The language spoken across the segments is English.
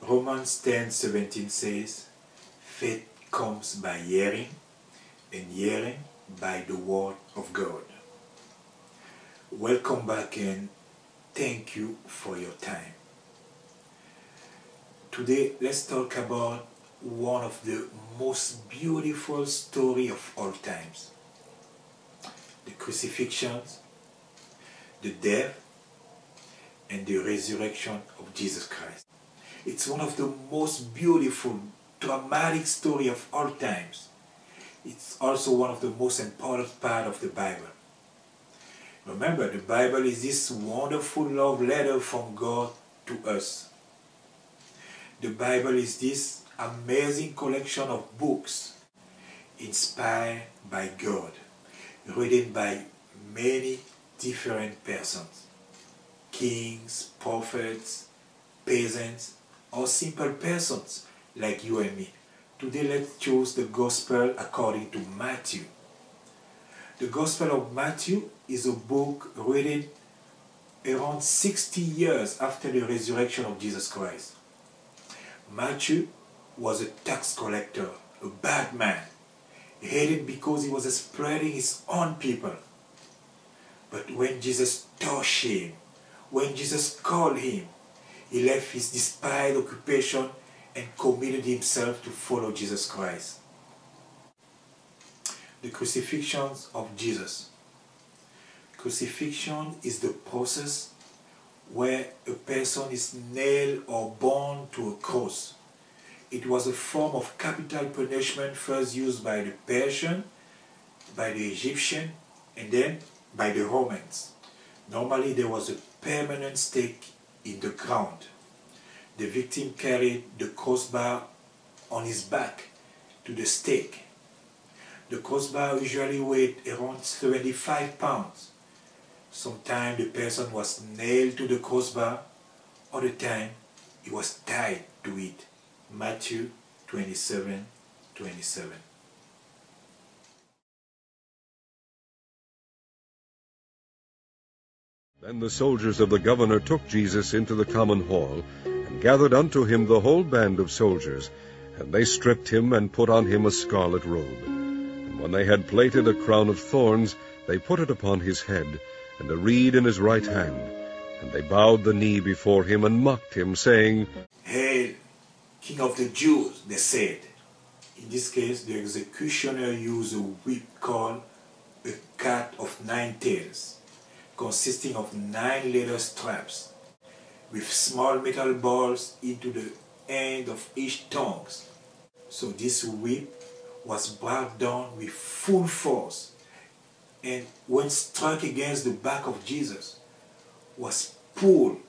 Romans 10:17 says, faith comes by hearing, and hearing by the word of God. Welcome back and thank you for your time. Today, let's talk about one of the most beautiful stories of all times. The crucifixion, the death, and the resurrection of Jesus Christ. It's one of the most beautiful, dramatic stories of all times. It's also one of the most important parts of the Bible. Remember, the Bible is this wonderful love letter from God to us. The Bible is this amazing collection of books inspired by God, written by many different persons, kings, prophets, peasants, or simple persons like you and me. Today let's choose the Gospel according to Matthew. The Gospel of Matthew is a book written around 60 years after the resurrection of Jesus Christ. Matthew was a tax collector, a bad man, hated because he was spreading his own people. But when Jesus touched him, when Jesus called him, he left his despised occupation and committed himself to follow Jesus Christ. The crucifixion of Jesus. Crucifixion is the process where a person is nailed or bound to a cross. It was a form of capital punishment first used by the Persian, by the Egyptian, and then by the Romans. Normally there was a permanent stake in the ground. The victim carried the crossbar on his back to the stake. The crossbar usually weighed around 75 pounds. Sometimes the person was nailed to the crossbar, other time he was tied to it. Matthew 27:27. Then the soldiers of the governor took Jesus into the common hall, and gathered unto him the whole band of soldiers, and they stripped him, and put on him a scarlet robe. And when they had plaited a crown of thorns, they put it upon his head, and a reed in his right hand. And they bowed the knee before him, and mocked him, saying, Hail, King of the Jews, they said. In this case, the executioner used a whip called a cat of 9 tails, consisting of 9 leather straps, with small metal balls into the end of each tongue. So this whip was brought down with full force, and when struck against the back of Jesus, was pulled,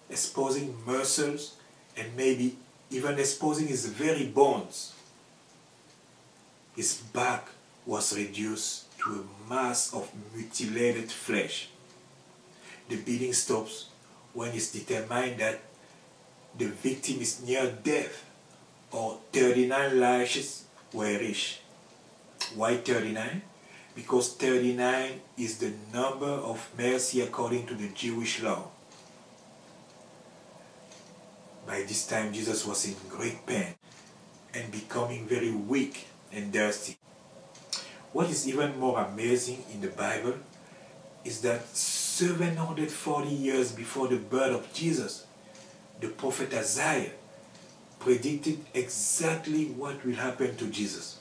exposing muscles and maybe even exposing his very bones. His back was reduced to a mass of mutilated flesh. The beating stops when it's determined that the victim is near death, or 39 lashes were reached. Why 39? Because 39 is the number of mercy according to the Jewish law. By this time, Jesus was in great pain and becoming very weak and thirsty. What is even more amazing in the Bible is that 740 years before the birth of Jesus, the prophet Isaiah predicted exactly what will happen to Jesus.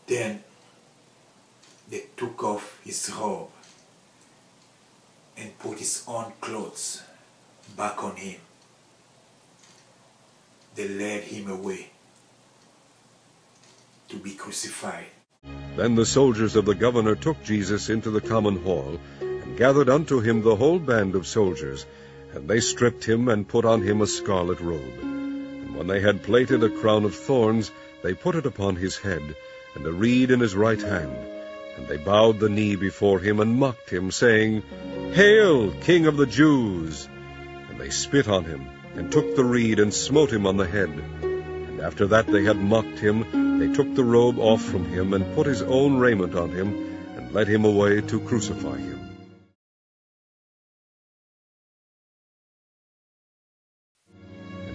Then they took off his robe and put his own clothes back on him. They led him away to be crucified. Then the soldiers of the governor took Jesus into the common hall, and gathered unto him the whole band of soldiers, and they stripped him, and put on him a scarlet robe. And when they had plaited a crown of thorns, they put it upon his head, and a reed in his right hand. And they bowed the knee before him, and mocked him, saying, Hail, King of the Jews! And they spit on him, and took the reed, and smote him on the head. And after that they had mocked him, they took the robe off from him, and put his own raiment on him, and led him away to crucify him.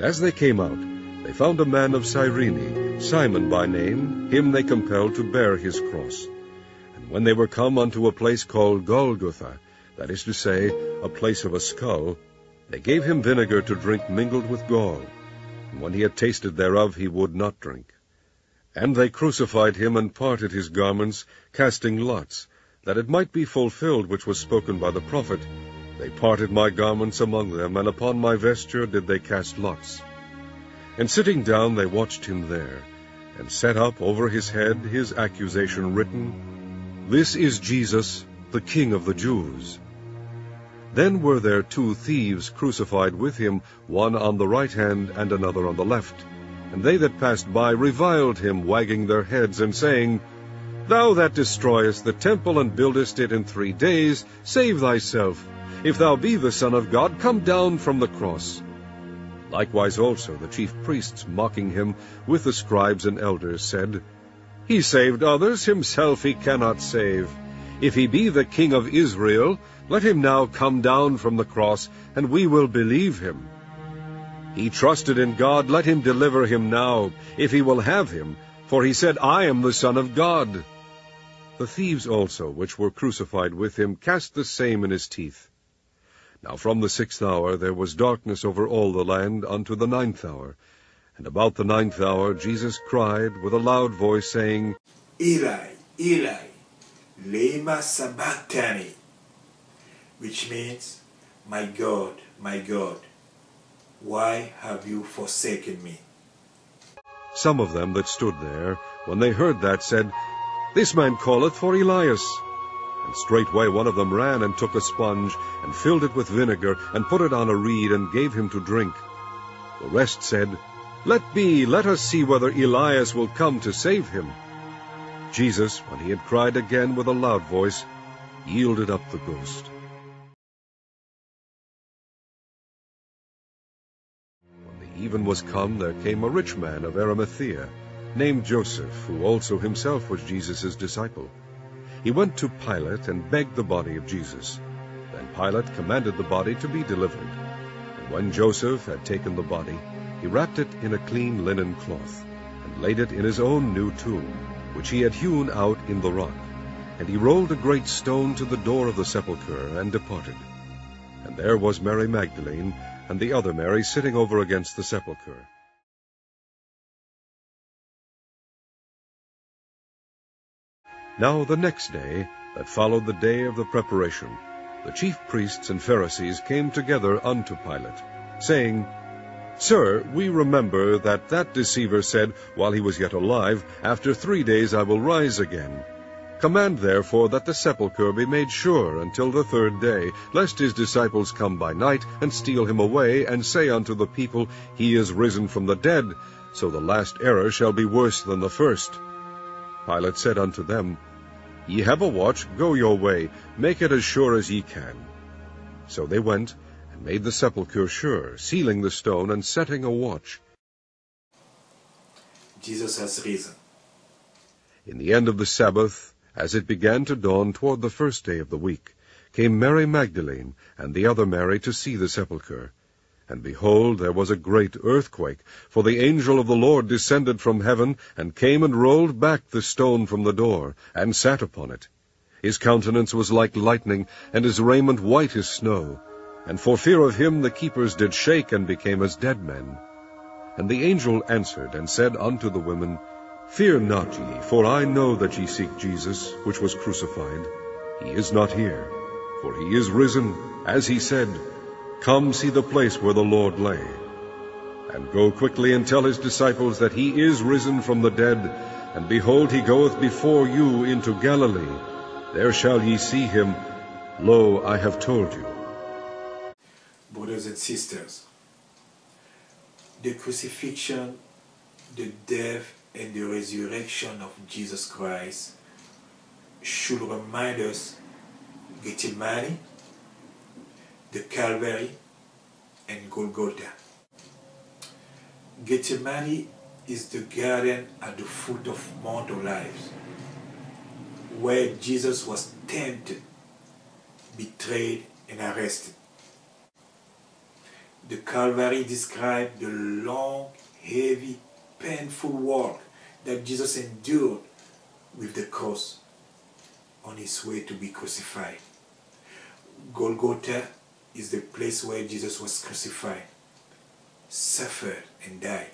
As they came out, they found a man of Cyrene, Simon by name. Him they compelled to bear his cross. And when they were come unto a place called Golgotha, that is to say, a place of a skull, they gave him vinegar to drink mingled with gall. And when he had tasted thereof, he would not drink. And they crucified him, and parted his garments, casting lots, that it might be fulfilled which was spoken by the prophet, They parted my garments among them, and upon my vesture did they cast lots. And sitting down they watched him there, and set up over his head his accusation written, This is Jesus, the King of the Jews. Then were there 2 thieves crucified with him, one on the right hand and another on the left. And they that passed by reviled him, wagging their heads, and saying, Thou that destroyest the temple and buildest it in 3 days, save thyself. If thou be the Son of God, come down from the cross. Likewise also the chief priests, mocking him, with the scribes and elders, said, He saved others, himself he cannot save. If he be the King of Israel, let him now come down from the cross, and we will believe him. He trusted in God, let him deliver him now, if he will have him, for he said, I am the Son of God. The thieves also, which were crucified with him, cast the same in his teeth. Now from the 6th hour there was darkness over all the land unto the 9th hour. And about the 9th hour Jesus cried with a loud voice, saying, Eli, Eli, lema sabachthani, which means, my God, why have you forsaken me? Some of them that stood there, when they heard that, said, This man calleth for Elias. And straightway one of them ran and took a sponge, and filled it with vinegar, and put it on a reed, and gave him to drink. The rest said, Let be, let us see whether Elias will come to save him. Jesus, when he had cried again with a loud voice, yielded up the ghost. When the even was come, there came a rich man of Arimathea, named Joseph, who also himself was Jesus' disciple. He went to Pilate, and begged the body of Jesus. Then Pilate commanded the body to be delivered. And when Joseph had taken the body, he wrapped it in a clean linen cloth, and laid it in his own new tomb, which he had hewn out in the rock. And he rolled a great stone to the door of the sepulchre, and departed. And there was Mary Magdalene, and the other Mary, sitting over against the sepulchre. Now the next day, that followed the day of the preparation, the chief priests and Pharisees came together unto Pilate, saying, Sir, we remember that deceiver said, while he was yet alive, After 3 days I will rise again. Command therefore that the sepulchre be made sure until the 3rd day, lest his disciples come by night, and steal him away, and say unto the people, He is risen from the dead, so the last error shall be worse than the first. Pilate said unto them, Ye have a watch, go your way, make it as sure as ye can. So they went, and made the sepulchre sure, sealing the stone, and setting a watch. Jesus has risen. In the end of the Sabbath, as it began to dawn toward the 1st day of the week, came Mary Magdalene, and the other Mary, to see the sepulchre. And behold, there was a great earthquake, for the angel of the Lord descended from heaven, and came and rolled back the stone from the door, and sat upon it. His countenance was like lightning, and his raiment white as snow. And for fear of him the keepers did shake, and became as dead men. And the angel answered, and said unto the women, Fear not ye, for I know that ye seek Jesus, which was crucified. He is not here, for he is risen, as he said. Come see the place where the Lord lay. And go quickly and tell his disciples that he is risen from the dead, and behold, he goeth before you into Galilee. There shall ye see him. Lo, I have told you. Brothers and sisters, the crucifixion, the death, and the resurrection of Jesus Christ should remind us Gethsemane, the Calvary, and Golgotha. Gethsemane is the garden at the foot of Mount Olives, where Jesus was tempted, betrayed, and arrested. The Calvary described the long, heavy, painful walk that Jesus endured with the cross on his way to be crucified. Golgotha is the place where Jesus was crucified, suffered and died.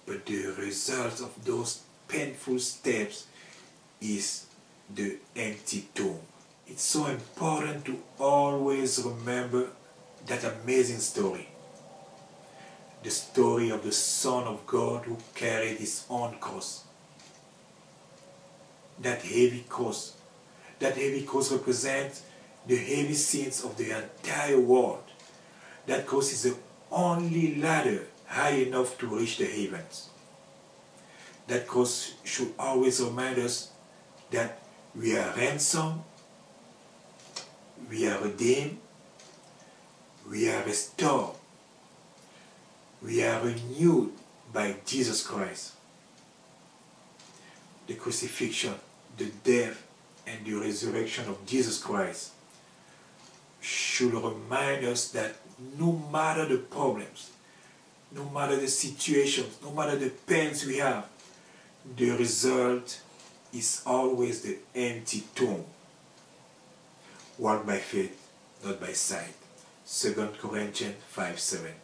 But the result of those painful steps is the empty tomb. It's so important to always remember that amazing story. The story of the Son of God who carried his own cross. That heavy cross represents the heavy sins of the entire world. That cross is the only ladder high enough to reach the heavens. That cross should always remind us that we are ransomed, we are redeemed, we are restored, we are renewed by Jesus Christ. The crucifixion, the death, and the resurrection of Jesus Christ should remind us that no matter the problems, no matter the situations, no matter the pains we have, the result is always the empty tomb. Walk by faith, not by sight. 2 Corinthians 5:7.